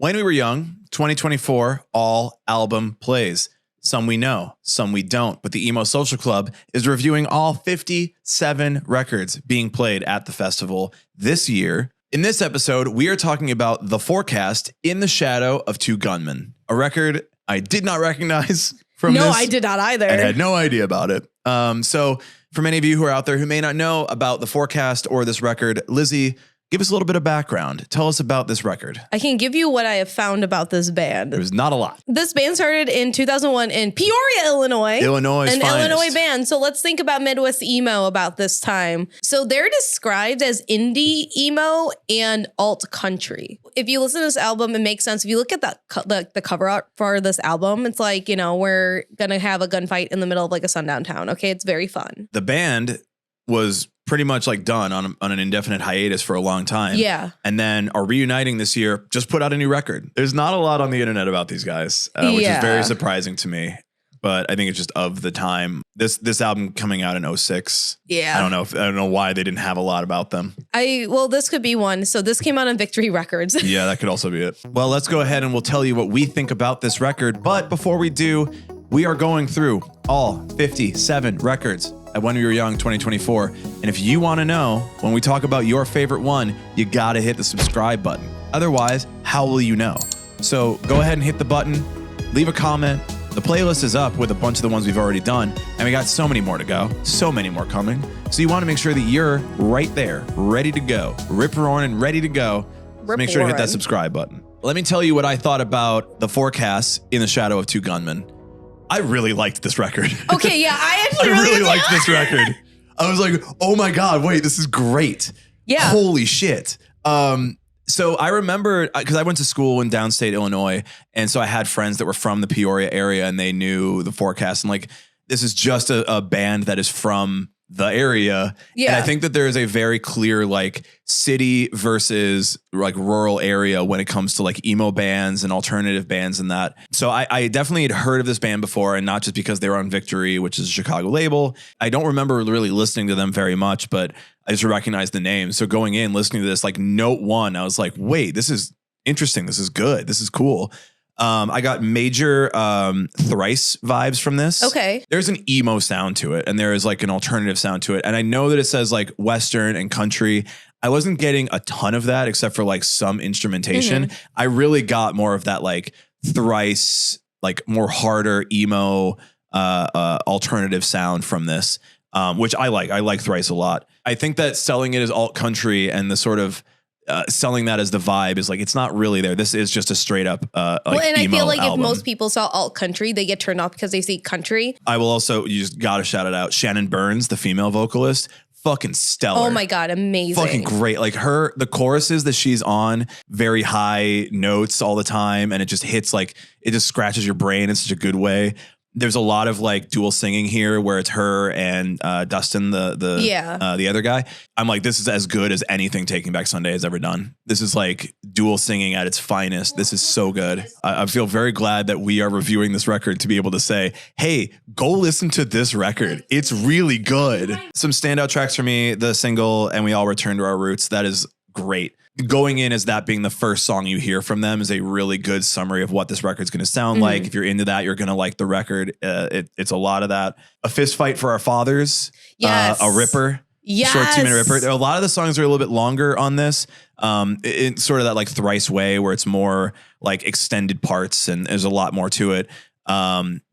When we were young, 2024, all album plays. Some we know, some we don't. But the Emo Social Club is reviewing all 57 records being played at the festival this year. In this episode, we are talking about The Forecast in the Shadow of Two Gunmen, a record I did not recognize from this. No, I did not either. And had no idea about it. So for many of you who are out there who may not know about The Forecast or this record, Lizzie, give us a little bit of background. Tell us about this record. I can give you what I have found about this band. There's not a lot. This band started in 2001 in Peoria, Illinois. Illinois' An finest. Illinois band. So let's think about Midwest emo about this time. So they're described as indie emo and alt country. If you listen to this album, it makes sense. If you look at the cover art for this album, it's like, we're going to have a gunfight in the middle of like a sundown town. Okay, it's very fun. The band was pretty much like done on an indefinite hiatus for a long time. Yeah. And then are reuniting this year, just put out a new record. There's not a lot on the internet about these guys, which is very surprising to me. But I think it's just of the time. This album coming out in 2006. Yeah. I don't know why they didn't have a lot about them. This could be one. So this came out on Victory Records. Yeah, that could also be it. Well, let's go ahead and we'll tell you what we think about this record. But before we do, we are going through all 57 records at When We Were Young 2024. And if you want to know when we talk about your favorite one, you got to hit the subscribe button. Otherwise, how will you know? So go ahead and hit the button, leave a comment. The playlist is up with a bunch of the ones we've already done, and we got so many more to go, so many more coming. So you want to make sure that you're right there, ready to go, rip-roaring and ready to go. Make sure to hit that subscribe button. Let me tell you what I thought about The Forecast in the Shadow of Two Gunmen. I really liked this record. Okay, yeah, I actually really liked this record. I was like, oh my God, wait, this is great. Yeah. Holy shit. So I remember, because I went to school in downstate Illinois, and so I had friends that were from the Peoria area, and they knew The Forecast. And like, this is just a band that is from the area. Yeah. And I think that there is a very clear like city versus like rural area when it comes to like emo bands and alternative bands and that. So I definitely had heard of this band before, and not just because they were on Victory, which is a Chicago label. I don't remember really listening to them very much, but I just recognized the name. So going in, listening to this, like note one, I was like, wait, this is interesting. This is good. This is cool. I got major Thrice vibes from this. Okay. There's an emo sound to it, and there is like an alternative sound to it. And I know that it says like Western and country. I wasn't getting a ton of that except for like some instrumentation. Mm-hmm. I really got more of that like Thrice, like more harder emo alternative sound from this, which I like. I like Thrice a lot. I think that selling it as alt country and the sort of selling that as the vibe is like, it's not really there. This is just a straight up like well, and emo I feel like album. if most people saw alt country, they get turned off because they see country. I will also, you just gotta shout it out, Shannon Burns, the female vocalist, fucking stellar. Oh my God, amazing. Fucking great. Like the choruses that she's on, very high notes all the time, and it just hits like, it just scratches your brain in such a good way. There's a lot of like dual singing here where it's her and Dustin, the other guy. I'm like, this is as good as anything Taking Back Sunday has ever done. This is like dual singing at its finest. This is so good. I feel very glad that we are reviewing this record to be able to say, hey, go listen to this record. It's really good. Some standout tracks for me, the single And We All Return to Our Roots. That is great. Going in as that being the first song you hear from them is a really good summary of what this record's going to sound like. If you're into that, you're going to like the record. It's a lot of that. A Fist Fight for Our Fathers. Yes. A Ripper. Yes. Short 2-minute Ripper. A lot of the songs are a little bit longer on this. It's sort of that like Thrice way where it's more like extended parts and there's a lot more to it.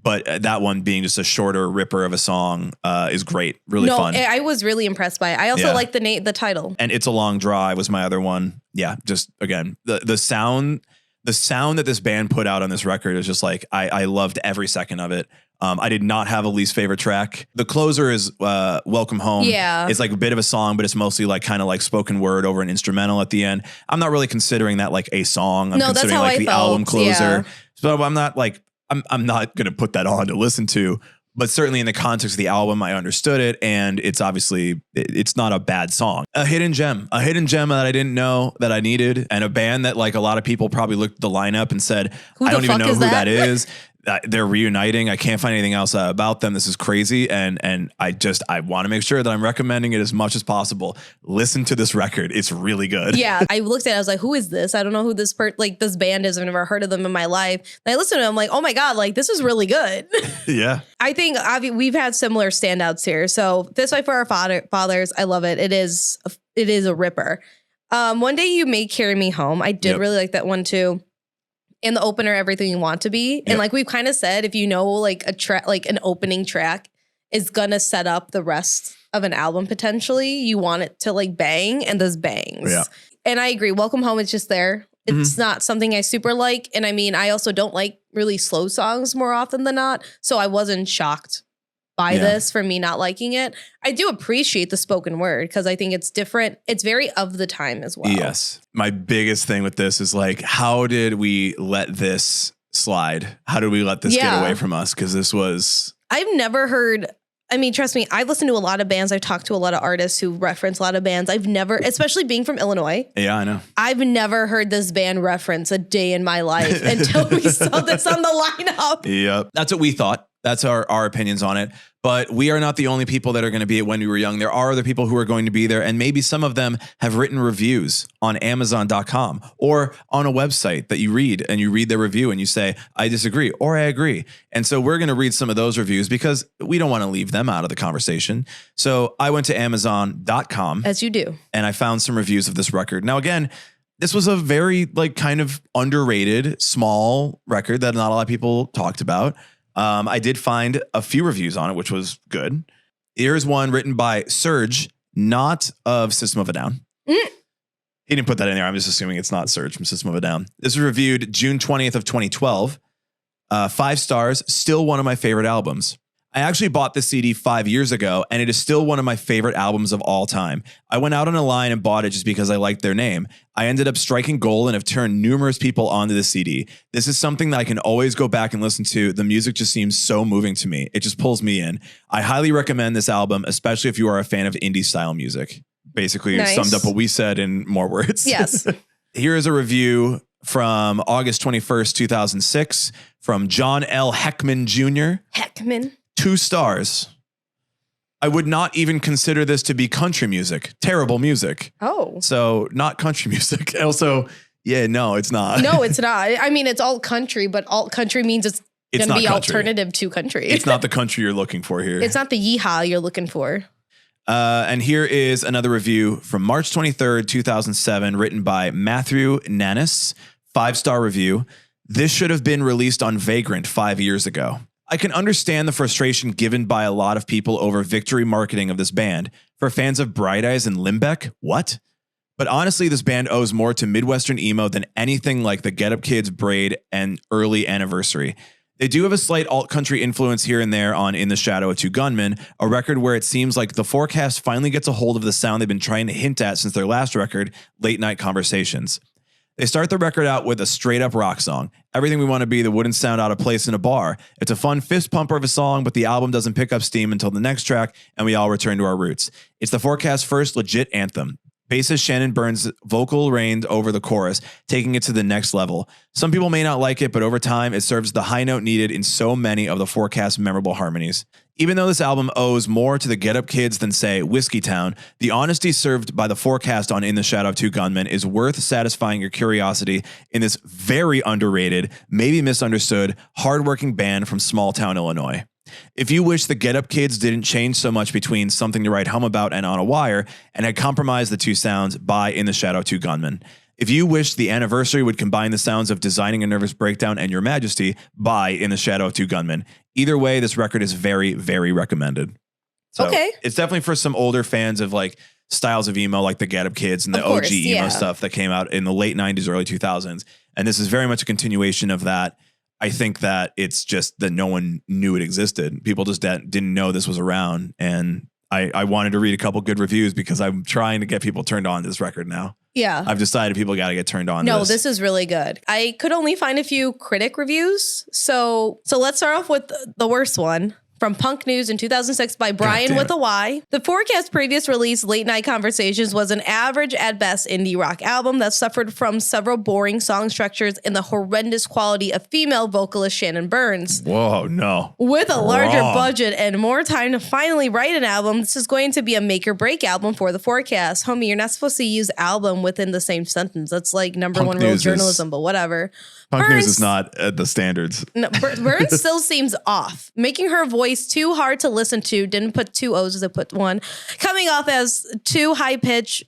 But that one being just a shorter ripper of a song is great. Really fun. I was really impressed by it. I also like the title. And It's a Long Drive was my other one. Yeah, just again, the sound that this band put out on this record is just like, I loved every second of it. I did not have a least favorite track. The closer is Welcome Home. Yeah. It's like a bit of a song, but it's mostly like kind of like spoken word over an instrumental at the end. I'm not really considering that like a song. I'm considering that's how like the album closer. Yeah. So I'm not like, I'm not going to put that on to listen to, but certainly in the context of the album, I understood it. And it's obviously, it's not a bad song. A hidden gem that I didn't know that I needed. And a band that like a lot of people probably looked at the lineup and said, I don't even know who that is. They're reuniting. I can't find anything else about them. This is crazy. And I want to make sure that I'm recommending it as much as possible. Listen to this record. It's really good. Yeah. I looked at it. I was like, who is this? I don't know who this this band is. I've never heard of them in my life. And I listened to it. I'm like, oh my God, like this is really good. Yeah. I think we've had similar standouts here. So This Way for Our Fathers. I love it. It is a ripper. One Day You May Carry Me Home. I did really like that one too. And the opener, Everything You Want to Be. And like we've kind of said, if you know like a track, like an opening track is gonna set up the rest of an album potentially, you want it to like bang, and this bangs. Yeah. And I agree. Welcome Home is just there. It's not something I super like. And I mean, I also don't like really slow songs more often than not. So I wasn't shocked by this for me not liking it. I do appreciate the spoken word because I think it's different. It's very of the time as well. Yes. My biggest thing with this is like, how did we let this slide? How did we let this get away from us? Because this was... I've never heard... I mean, trust me, I've listened to a lot of bands. I've talked to a lot of artists who reference a lot of bands. I've never, especially being from Illinois. Yeah, I know. I've never heard this band reference a day in my life until we saw this on the lineup. Yep. That's what we thought. That's our opinions on it. But we are not the only people that are going to be at When We Were Young. There are other people who are going to be there. And maybe some of them have written reviews on Amazon.com or on a website that you read, and you read their review and you say, I disagree or I agree. And so we're going to read some of those reviews because we don't want to leave them out of the conversation. So I went to Amazon.com. As you do. And I found some reviews of this record. Now, again, this was a very like kind of underrated, small record that not a lot of people talked about. I did find a few reviews on it, which was good. Here's one written by Serge, not of System of a Down. He didn't put that in there. I'm just assuming it's not Serge from System of a Down. This was reviewed June 20th of 2012. 5 stars, still one of my favorite albums. I actually bought this CD 5 years ago, and it is still one of my favorite albums of all time. I went out on a line and bought it just because I liked their name. I ended up striking gold and have turned numerous people onto the CD. This is something that I can always go back and listen to. The music just seems so moving to me. It just pulls me in. I highly recommend this album, especially if you are a fan of indie style music. Basically, summed up what we said in more words. Yes. Here is a review from August 21st, 2006 from John L. Heckman Jr. Heckman. 2 stars. I would not even consider this to be country music. Terrible music. Oh. So not country music. Also, yeah, no, it's not. No, it's not. I mean, it's alt country, but alt country means it's going to be country. Alternative to country. It's not the country you're looking for here. It's not the yeehaw you're looking for. And here is another review from March 23rd, 2007, written by Matthew Nannis. 5-star review. This should have been released on Vagrant 5 years ago. I can understand the frustration given by a lot of people over victory marketing of this band. For fans of Bright Eyes and Limbeck, what? But honestly, this band owes more to Midwestern emo than anything like the Get Up Kids, Braid, and Early Anniversary. They do have a slight alt-country influence here and there on In the Shadow of Two Gunmen, a record where it seems like the Forecast finally gets a hold of the sound they've been trying to hint at since their last record, Late Night Conversations. They start the record out with a straight-up rock song, Everything We Want to Be That Wouldn't Sound Out of Place in a Bar. It's a fun fist pumper of a song, but the album doesn't pick up steam until the next track, and we all return to our roots. It's the Forecast's first legit anthem. Bassist Shannon Burns' vocal reigned over the chorus, taking it to the next level. Some people may not like it, but over time, it serves the high note needed in so many of the Forecast's memorable harmonies. Even though this album owes more to the Get Up Kids than, say, Whiskey Town, the honesty served by the Forecast on In the Shadow of Two Gunmen is worth satisfying your curiosity in this very underrated, maybe misunderstood, hardworking band from small town Illinois. If you wish the Get Up Kids didn't change so much between Something to Write Home About and On a Wire, and had compromised the two sounds, buy In the Shadow of Two Gunmen. If you wish the Anniversary would combine the sounds of Designing a Nervous Breakdown and Your Majesty, buy In the Shadow of Two Gunmen. Either way, this record is very, very recommended. So okay. It's definitely for some older fans of like styles of emo, like the Get Up Kids and the OG emo stuff that came out in the late 90s, early 2000s. And this is very much a continuation of that. I think that it's just that no one knew it existed. People just didn't know this was around. And I wanted to read a couple good reviews because I'm trying to get people turned on to this record now. Yeah. I've decided people got to get turned on. No, this is really good. I could only find a few Critic reviews. So let's start off with the worst one. from Punk News in 2006 by Brian with a Y. The Forecast's previous release, Late Night Conversations, was an average at best indie rock album that suffered from several boring song structures and the horrendous quality of female vocalist Shannon Burns. Whoa, no. With a larger budget and more time to finally write an album, this is going to be a make or break album for the Forecast. Homie, you're not supposed to use album within the same sentence. That's like number one rule of journalism, but whatever. Punk News is not at the standards. No, Burns still seems off, making her voice too hard to listen to. Didn't put two O's, they put one. Coming off as too high pitched,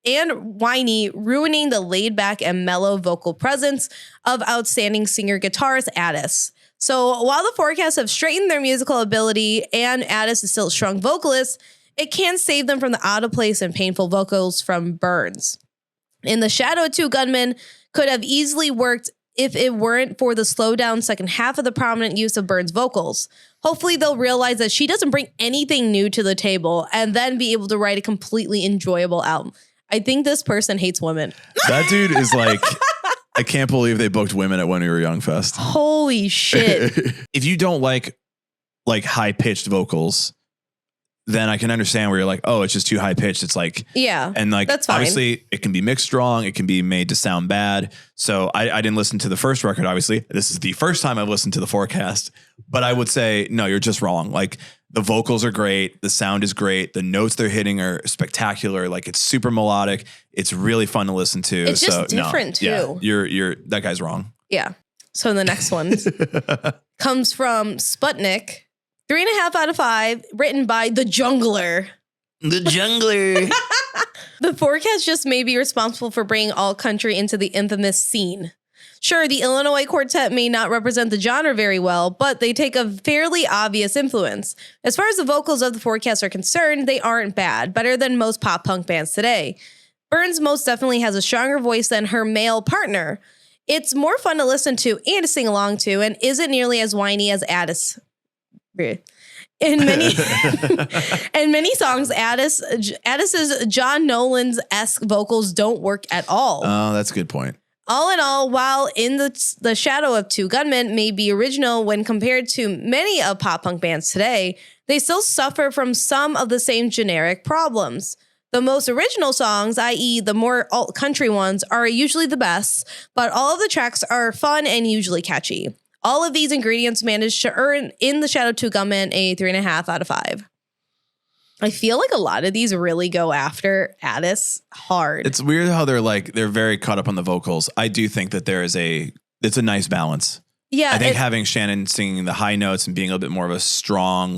and whiny, ruining the laid back and mellow vocal presence of outstanding singer guitarist Addis. So while the Forecast have straightened their musical ability and Addis is still a strong vocalist, it can save them from the out of place and painful vocals from Burns. In the Shadow of Two Gunmen could have easily worked if it weren't for the slow down second half of the prominent use of Burns' vocals. Hopefully they'll realize that she doesn't bring anything new to the table and then be able to write a completely enjoyable album. I think this person hates women. That dude is like, I can't believe they booked women at When We Were Young Fest. Holy shit. If you don't like high pitched vocals, then I can understand where you're like, oh, it's just too high pitched. It's like, yeah, and like, that's fine. Obviously it can be mixed wrong. It can be made to sound bad. So I didn't listen to the first record. Obviously this is the first time I've listened to the Forecast, but I would say, no, you're just wrong. Like the vocals are great. The sound is great. The notes they're hitting are spectacular. Like it's super melodic. It's really fun to listen to. It's just different too. Yeah, you're that guy's wrong. Yeah. So the next one comes from Sputnik. 3.5 out of 5, written by The Jungler. The Jungler. The Forecast just may be responsible for bringing alt country into the infamous scene. Sure, the Illinois quartet may not represent the genre very well, but they take a fairly obvious influence. As far as the vocals of the Forecast are concerned, they aren't bad, better than most pop punk bands today. Burns most definitely has a stronger voice than her male partner. It's more fun to listen to and to sing along to, and isn't nearly as whiny as Addis. In many songs, Addis's John Nolan's-esque vocals don't work at all. Oh, that's a good point. All in all, while in the Shadow of Two Gunmen may be original when compared to many of pop punk bands today, they still suffer from some of the same generic problems. The most original songs, i.e. the more alt country ones, are usually the best, but all of the tracks are fun and usually catchy. All of these ingredients managed to earn in the Shadow 2 Gunmen a 3.5 out of 5. I feel like a lot of these really go after Addis hard. It's weird how they're very caught up on the vocals. I do think that it's a nice balance. Yeah. I think having Shannon singing the high notes and being a little bit more of a strong,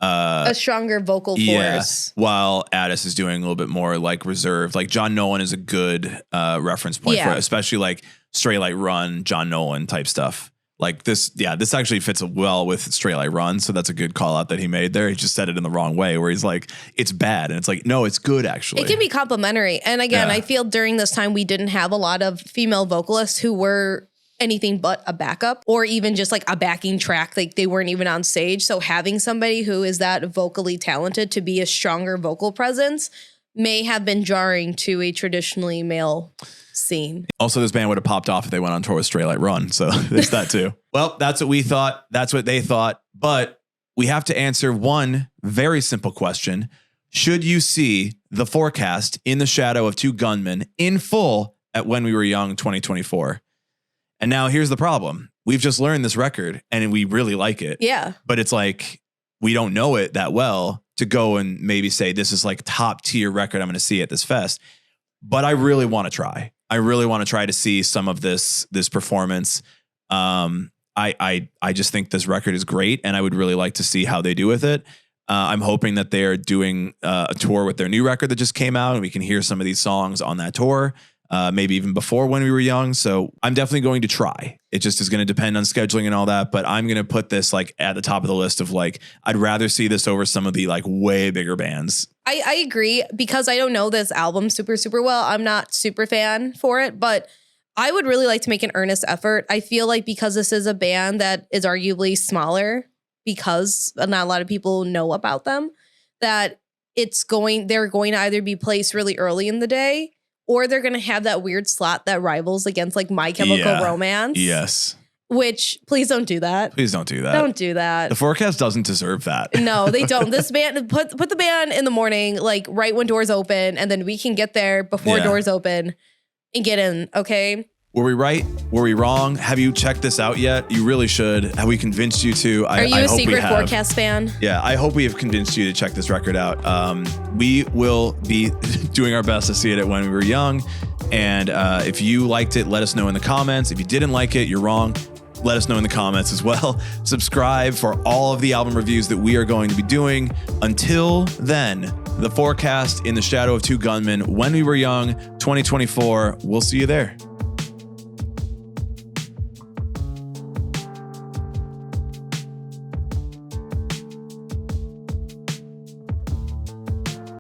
a stronger vocal force. While Addis is doing a little bit more like reserved. Like John Nolan is a good reference point for it, especially like Straight Light Run, John Nolan type stuff. Like this actually fits well with Straight Light Run. So that's a good call out that he made there. He just said it in the wrong way where he's like, it's bad. And it's like, no, it's good actually. It can be complimentary. And again, I feel during this time, we didn't have a lot of female vocalists who were anything but a backup or even just like a backing track. Like they weren't even on stage. So having somebody who is that vocally talented to be a stronger vocal presence may have been jarring to a traditionally male scene. Also, this band would have popped off if they went on tour with Straight Light Run. So there's that too. Well, that's what we thought. That's what they thought. But we have to answer one very simple question. Should you see the Forecast in the Shadow of Two Gunmen in full at When We Were Young 2024? And now here's the problem. We've just learned this record and we really like it. Yeah. But it's like, we don't know it that well to go and maybe say, this is like top tier record I'm going to see at this fest. But I really want to try. I really want to try to see some of this performance. I just think this record is great and I would really like to see how they do with it. I'm hoping that they're doing a tour with their new record that just came out and we can hear some of these songs on that tour. Maybe even before When We Were Young. So I'm definitely going to try. It just is going to depend on scheduling and all that. But I'm going to put this like at the top of the list of like, I'd rather see this over some of the like way bigger bands. I agree because I don't know this album super, super well. I'm not super fan for it, but I would really like to make an earnest effort. I feel like because this is a band that is arguably smaller because not a lot of people know about them, that they're going to either be placed really early in the day or they're going to have that weird slot that rivals against like My Chemical Romance. Yes. which please don't do that. Please don't do that. Don't do that. The forecast doesn't deserve that. No, they don't. This band, put the band in the morning, like right when doors open, and then we can get there before doors open and get in, okay? Were we right? Were we wrong? Have you checked this out yet? You really should. Have we convinced you to? Are you a secret forecast fan? Yeah, I hope we have convinced you to check this record out. We will be doing our best to see it at When We Were Young. And if you liked it, let us know in the comments. If you didn't like it, you're wrong. Let us know in the comments as well. Subscribe for all of the album reviews that we are going to be doing. Until then, the forecast in the Shadow of Two Gunmen, When We Were Young, 2024. We'll see you there.